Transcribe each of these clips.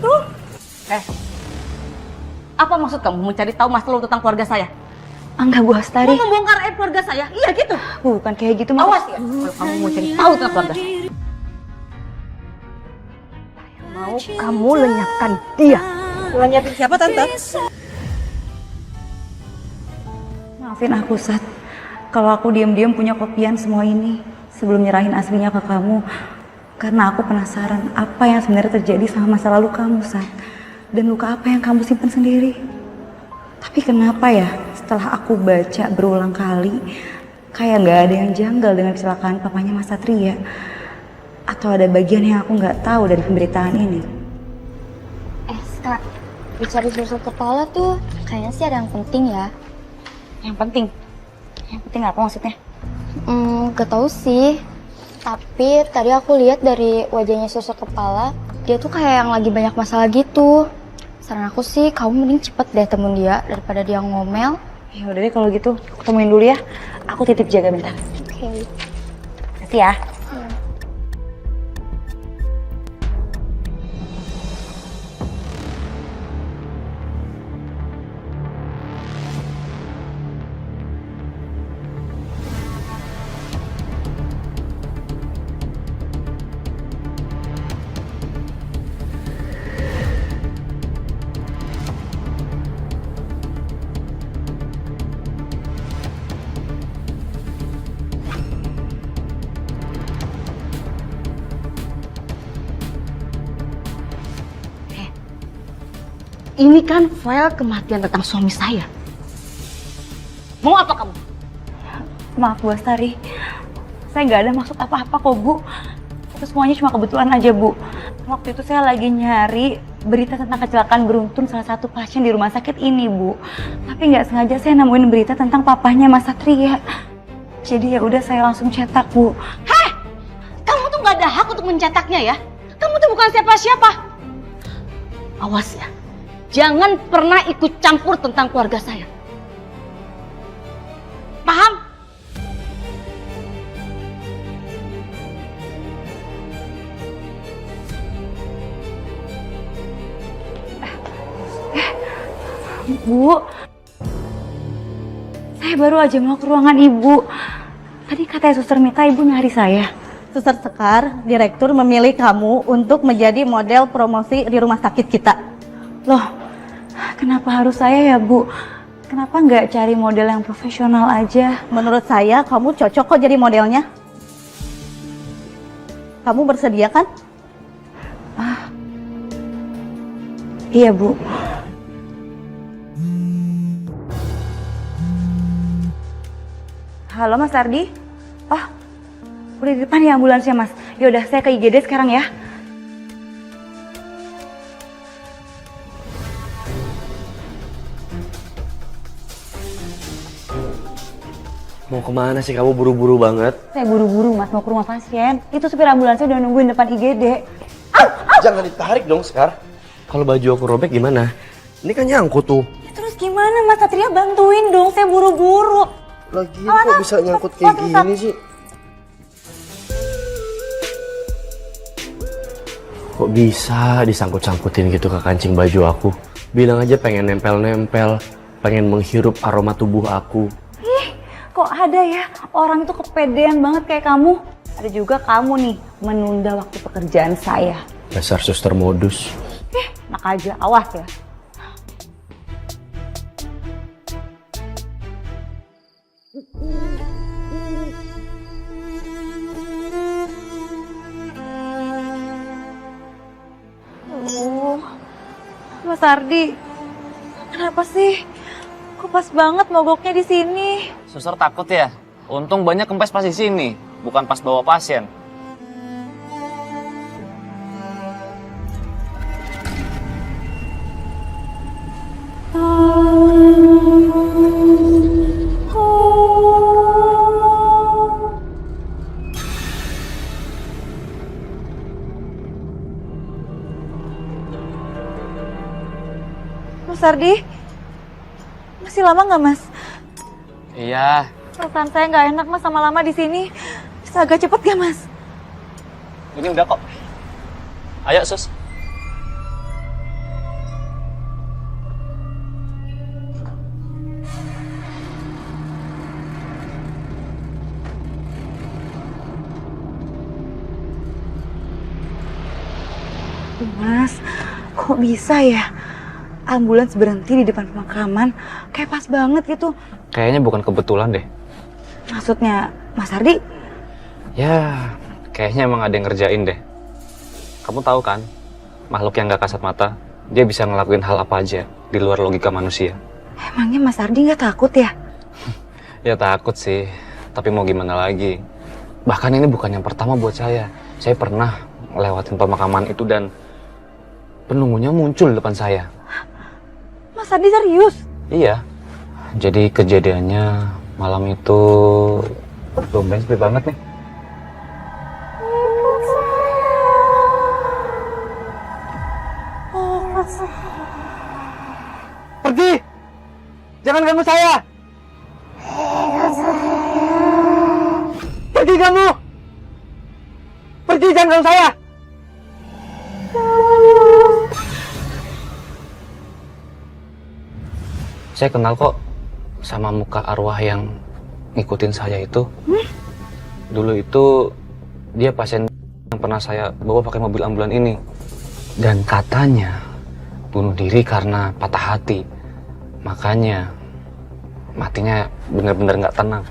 itu? Apa maksud kamu mencari tahu masalah tentang keluarga saya? Enggak, Bu Astari. Mau membongkar aib keluarga saya? Iya gitu. Bukan kayak gitu, Mas. Awas ya, kalau kamu mau cari tahu tentang keluarga saya. Mau kamu lenyapkan dia. Lenyapin siapa, Tante? Maafin aku, Sat. Kalau aku diam-diam punya kopian semua ini sebelum nyerahin aslinya ke kamu. Karena aku penasaran apa yang sebenarnya terjadi sama masa lalu kamu, Sat. Dan luka apa yang kamu simpan sendiri. Tapi kenapa ya setelah aku baca berulang kali kayak nggak ada yang janggal dengan kecelakaan papanya Mas Satria? Atau ada bagian yang aku nggak tahu dari pemberitaan ini? Kak, bicara susuk kepala tuh kayaknya sih ada yang penting ya. Yang penting? Yang penting apa maksudnya? Gak tahu sih. Tapi tadi aku lihat dari wajahnya susuk kepala, dia tuh kayak yang lagi banyak masalah gitu. Saran aku sih, kamu mending cepet deh temuin dia daripada dia ngomel. Ya udah deh kalau gitu, aku temuin dulu ya. Aku titip jaga bentar. Oke. Kasih ya. Ini kan file kematian tentang suami saya. Mau apa kamu? Maaf Bu Astari, saya nggak ada maksud apa-apa kok Bu. Itu semuanya cuma kebetulan aja Bu. Waktu itu saya lagi nyari berita tentang kecelakaan beruntun salah satu pasien di rumah sakit ini Bu. Tapi nggak sengaja saya nemuin berita tentang papahnya Mas Satria. Jadi ya udah saya langsung cetak Bu. Heh, kamu tuh nggak ada hak untuk mencetaknya ya. Kamu tuh bukan siapa-siapa. Awas ya, jangan pernah ikut campur tentang keluarga saya. Paham? Bu, saya baru aja mau ke ruangan Ibu. Tadi katanya Suster Mita Ibu nyari saya. Suster Sekar, direktur memilih kamu untuk menjadi model promosi di rumah sakit kita. Loh, kenapa harus saya ya Bu? Kenapa nggak cari model yang profesional aja? Menurut saya kamu cocok kok jadi modelnya. Kamu bersedia kan? Iya Bu. Halo Mas Ardi? Oh, udah di depan ya ambulansnya Mas. Yaudah saya ke IGD sekarang ya. Mau kemana sih kamu buru-buru banget? Saya buru-buru Mas mau ke rumah pasien. Itu supir ambulansnya udah nungguin depan IGD. Jangan ditarik dong, Sekar. Kalau baju aku robek gimana? Ini kan nyangkut tuh. Ya, terus gimana Mas Satria bantuin dong, saya buru-buru. Lagian kok bisa nyangkut kayak gini sih? Kok bisa disangkut-sangkutin gitu ke kancing baju aku? Bilang aja pengen nempel-nempel, pengen menghirup aroma tubuh aku. Kok ada ya orang itu kepedean banget kayak kamu? Ada juga kamu nih menunda waktu pekerjaan saya. Dasar suster modus. Enak aja, awas ya. Mas Ardi, kenapa sih? Kok pas banget mogoknya di sini? Suster takut ya? Untung banyak kempes pas di sini, bukan pas bawa pasien. Mas Ardi, masih lama nggak Mas? Iya, Perasaan saya nggak enak Mas sama lama di sini. Bisa agak cepet gak Mas? ini udah kok. Ayo sus. Mas, kok bisa ya? Ambulans berhenti di depan pemakaman, kayak pas banget gitu. Kayaknya bukan kebetulan deh. Maksudnya, Mas Ardi? Ya, kayaknya emang ada yang ngerjain deh. Kamu tahu kan, makhluk yang gak kasat mata, dia bisa ngelakuin hal apa aja di luar logika manusia. Emangnya Mas Ardi nggak takut ya? Ya takut sih, tapi mau gimana lagi. Bahkan ini bukan yang pertama buat saya. Saya pernah ngelewatin pemakaman itu dan penunggunya muncul di depan saya. Mas Ardi serius? Iya, jadi kejadiannya malam itu tumben sepi banget nih. Pergi! Jangan ganggu saya! Pergi kamu! Pergi, jangan ganggu saya! Saya kenal kok sama muka arwah yang ngikutin saya itu. Dulu itu dia pasien yang pernah saya bawa pakai mobil ambulan ini. Dan katanya bunuh diri karena patah hati. Makanya matinya bener-bener nggak tenang.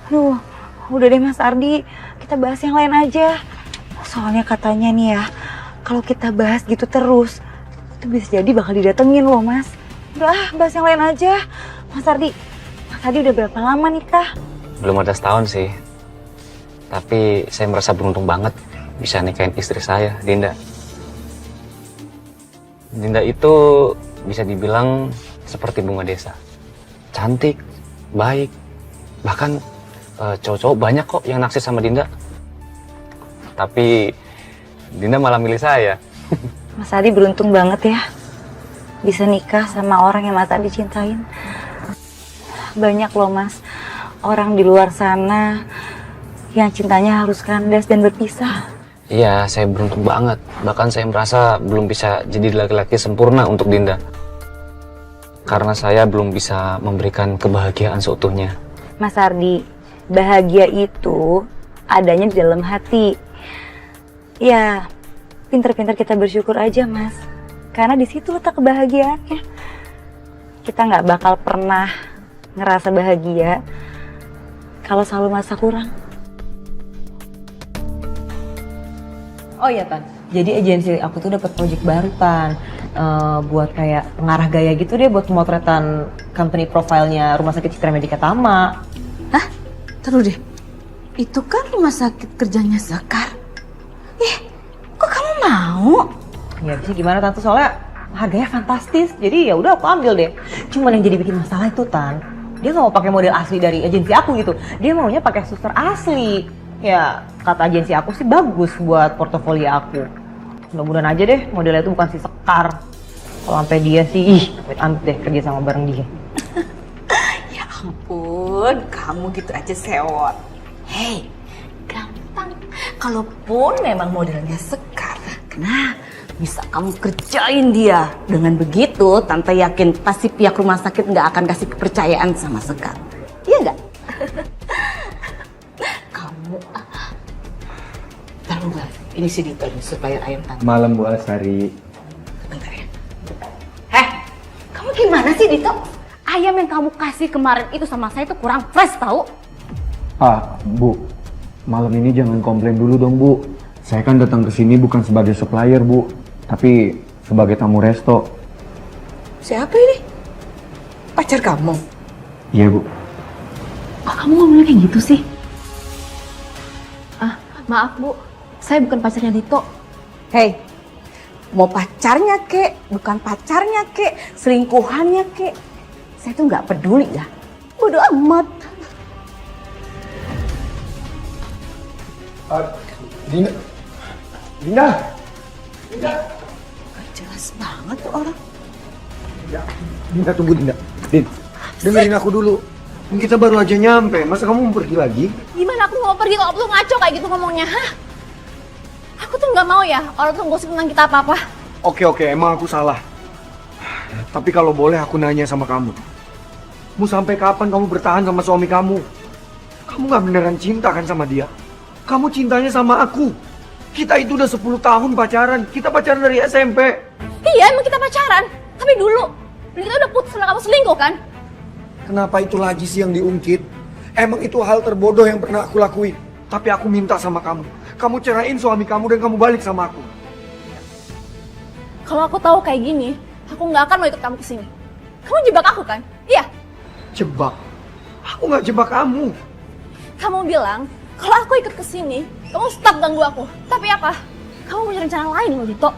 Aduh, udah deh Mas Ardi, kita bahas yang lain aja. Soalnya katanya nih ya, kalau kita bahas gitu terus, itu bisa jadi bakal didatengin loh Mas. Udah, bahas yang lain aja. Mas Ardi udah berapa lama nikah? Belum ada setahun sih. Tapi saya merasa beruntung banget bisa nikahin istri saya, Dinda. Dinda itu bisa dibilang seperti bunga desa. Cantik, baik, bahkan cowok-cowok banyak kok yang naksir sama Dinda. Tapi Dinda malah milih saya. Mas Ardi beruntung banget ya, bisa nikah sama orang yang Mas Ardi cintain. Banyak loh Mas, orang di luar sana yang cintanya harus kandas dan berpisah. Iya, saya beruntung banget. Bahkan saya merasa belum bisa jadi laki-laki sempurna untuk Dinda. Karena saya belum bisa memberikan kebahagiaan seutuhnya. Mas Ardi, bahagia itu adanya di dalam hati. Ya, pinter-pinter kita bersyukur aja Mas. Karena di situ letak kebahagiaannya. Kita nggak bakal pernah ngerasa bahagia kalau selalu merasa kurang. Oh iya Tan, jadi agensi aku tuh dapat project baru Tan. Buat kayak pengarah gaya gitu deh buat pemotretan company profile-nya Rumah Sakit Citra Medika Tama. Hah? Terus deh, itu kan rumah sakit kerjanya Sekar. Kok kamu mau? Ya bisa gimana Tante, soalnya harganya fantastis. Jadi ya udah aku ambil deh. Cuman yang jadi bikin masalah itu Tan, dia nggak mau pakai model asli dari agensi aku gitu. Dia maunya pakai suster asli. Ya kata agensi aku sih bagus buat portofolio aku. Mudah-mudahan aja deh modelnya itu bukan si Sekar. Kalau sampai dia sih, amit deh kerja sama bareng dia. Ya ampun, kamu gitu aja sewot. Hei, gampang. Kalaupun memang modelnya Sekar, nah bisa kamu kerjain dia. Dengan begitu, Tante yakin pasti pihak rumah sakit nggak akan kasih kepercayaan sama Sekar. Iya nggak? Kamu, taruh nggak? Ini si Dito nih, supplier ayam Tante. Malam Bu Asari. Bentar ya. Kamu gimana sih Dito? Ayam yang kamu kasih kemarin itu sama saya itu kurang fresh tahu? Bu, malam ini jangan komplain dulu dong Bu. Saya kan datang ke sini bukan sebagai supplier Bu, tapi sebagai tamu resto. Siapa ini? Pacar kamu? Iya Bu. Kok kamu ngomongnya kayak gitu sih? Maaf Bu, saya bukan pacarnya Dito. Hei, mau pacarnya kek, bukan pacarnya kek, selingkuhannya kek, saya tuh nggak peduli ya. Bodoh amat. Dinda. Gak jelas banget tuh orang. Dinda tunggu Dinda. Din, dengerin aku dulu. Kita baru aja nyampe, masa kamu mau pergi lagi? Gimana aku mau pergi kalau aku tuh ngaco kayak gitu ngomongnya, hah? Aku tuh nggak mau ya orang tuh gosip tentang kita apa-apa. Oke, emang aku salah. Tapi kalau boleh aku nanya sama kamu. Mau sampai kapan kamu bertahan sama suami kamu? Kamu gak beneran cinta kan sama dia? Kamu cintanya sama aku. Kita itu udah 10 tahun pacaran. Kita pacaran dari SMP. Iya, emang kita pacaran. Tapi dulu, dan kita udah putus karena kamu selingkuh kan? Kenapa itu lagi sih yang diungkit? Emang itu hal terbodoh yang pernah aku lakuin. Tapi aku minta sama kamu. Kamu ceraiin suami kamu dan kamu balik sama aku. Kalau aku tahu kayak gini, aku nggak akan mau ikut kamu kesini. Kamu jebak aku kan? Iya. Jebak? Aku nggak jebak kamu. Kamu bilang, kalau aku ikut kesini, kamu stop ganggu aku. Tapi apa? Kamu punya rencana lain loh, Dito.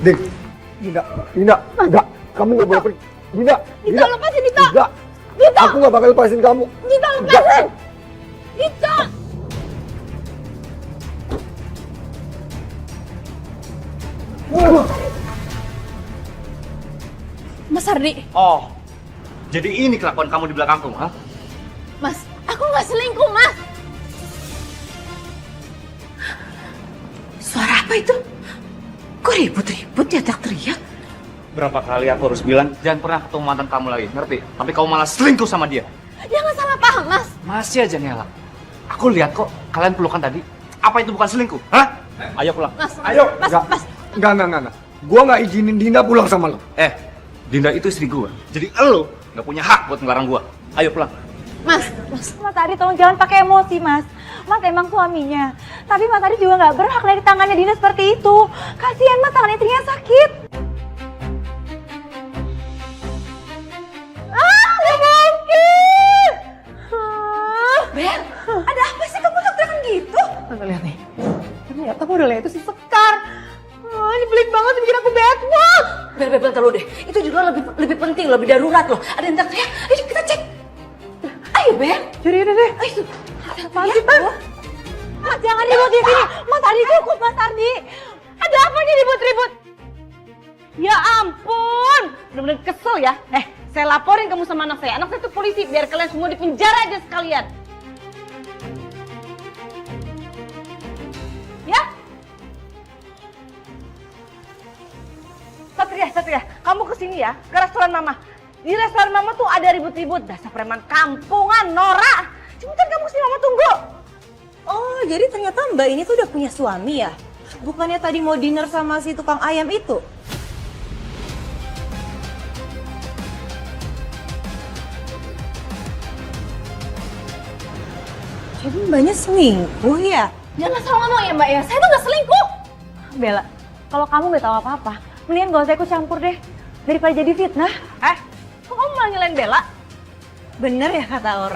Dek, Dinda, enggak. Kamu nggak boleh pergi. Dinda, Dito, lepasin, Dito. Enggak. Dito. Aku nggak bakal lepasin kamu. Dito, lepasin. Dito. Mas Ardi, Oh, jadi ini kelakuan kamu di belakangku, ha? Mas, aku nggak selingkuh, Mas. Suara apa itu? Kok ribut-ribut ya, teriak-teriak? Berapa kali aku harus bilang jangan pernah ketemu mantan kamu lagi, ngerti? Tapi kamu malah selingkuh sama dia. Jangan salah paham, Mas. Masih aja ngelak. Aku lihat kok kalian pelukan tadi. Apa itu bukan selingkuh? Hah? Ayo pulang. Mas, Ayo. Mas, Enggak. Mas. Enggak. Gua nggak izinin Dinda pulang sama lo. Dinda itu istri gua. Jadi elo nggak punya hak buat ngelarang gua. Ayo pulang. Mas, Mas Ardi tolong jangan pakai emosi Mas. Mas emang suaminya. Tapi Mas Ardi juga nggak berhak dari tangannya Dina seperti itu. Kasihan Mas, tangan istrinya sakit. Bel, ada apa sih kamu teriakan gitu? Tante lihat nih. Ternyata modelnya itu si Sekar. Nyebelin banget bikin aku bad mood. Bel, taruh deh. Itu juga lebih penting, lebih darurat loh. Ada yang teriak. Ayo kita cek. Ayo, Bel. Jadi udah deh. Ayo. Apaan sih, Tan? Mas jangan ribut di sini. Mas Ardi cukup, Mas Ardi. Ada apa nih ribut-ribut? Ya ampun, bener-bener kesel ya. Saya laporin kamu sama anak saya. Anak saya tuh polisi, biar kalian semua dipenjara aja sekalian. Ya? Satria, kamu kesini ya, ke restoran Mama. Di restoran Mama tuh ada ribut-ribut, dasar preman kampungan, norak. Cepetan kamu sini, Mama tunggu. Oh, jadi ternyata Mbak ini tuh udah punya suami ya? Bukannya tadi mau dinner sama si tukang ayam itu? Jadi Mbaknya selingkuh ya? jangan salah ngomong ya, Mbak ya. Saya tuh nggak selingkuh. Bella, kalau kamu nggak tahu apa-apa, mendingan gak usah ikut campur deh. Daripada jadi fitnah. Kok kamu malah nyalain Bella? Bener ya kata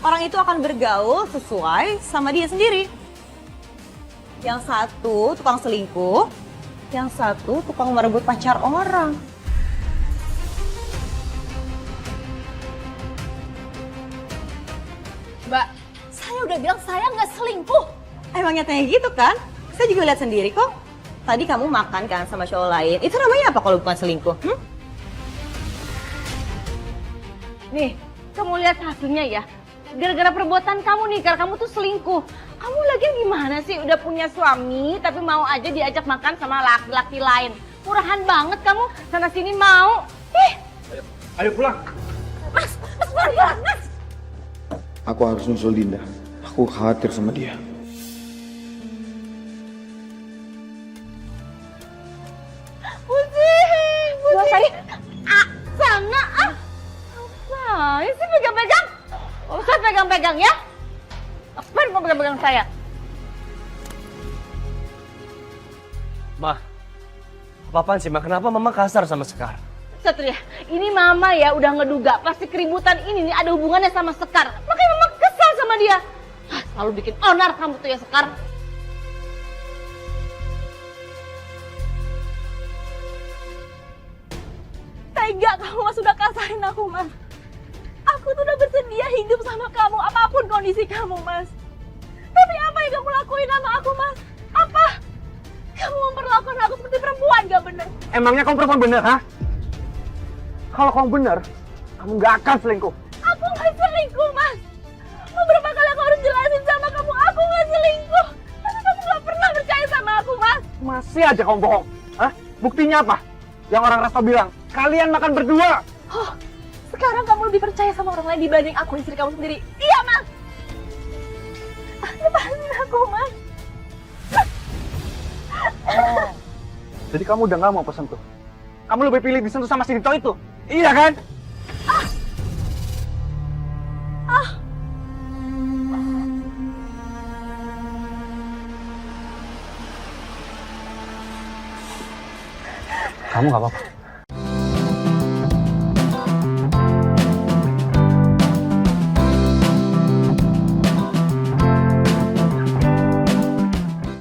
orang itu akan bergaul sesuai sama dia sendiri. Yang satu tukang selingkuh, yang satu tukang merebut pacar orang. Mbak, saya udah bilang saya nggak selingkuh. Emangnya kayak gitu kan? Saya juga lihat sendiri kok. Tadi kamu makan kan sama cowok lain. Itu namanya apa kalau bukan selingkuh? Nih, kamu lihat hasilnya ya. Gara-gara perbuatan kamu nih, karena kamu tuh selingkuh. Kamu lagi gimana sih? Udah punya suami, tapi mau aja diajak makan sama laki-laki lain. Murahan banget kamu, sana sini mau. Ayo pulang. Mas, pelan-pelan, Mas. Aku harus nyusul Dinda. Aku khawatir sama dia. Dua kali. Sana Apa sih pegang-pegang? Usah pegang-pegang ya. Apa mau pegang-pegang saya? Ma, apa-apaan sih, Ma? Kenapa Mama kasar sama Sekar? Satria, ini Mama ya udah ngeduga pasti keributan ini nih ada hubungannya sama Sekar. Makanya Mama kesal sama dia. Selalu bikin onar kamu tuh ya Sekar. Tega kamu, Mas, udah kasarin aku, Mas. Aku tuh udah bersedia hidup sama kamu, apapun kondisi kamu, Mas. Tapi apa yang kamu lakuin sama aku, Mas? Apa? Kamu memperlakukan aku seperti perempuan, gak bener? Emangnya kamu perempuan bener, ha? Kalau kamu bener, kamu nggak akan selingkuh. Aku gak selingkuh, Mas. Beberapa kali aku harus jelasin sama kamu, aku gak selingkuh. Tapi kamu gak pernah percaya sama aku, Mas. Masih aja kamu bohong. Hah? Buktinya apa? Yang orang resto bilang, kalian makan berdua. Oh, sekarang kamu lebih percaya sama orang lain dibanding aku, istri kamu sendiri. Iya, Mas. Lepasin aku, Mas. Jadi kamu udah nggak mau pesen tuh? Kamu lebih pilih disentuh sama si Dito itu? Iya kan? Kamu nggak apa-apa?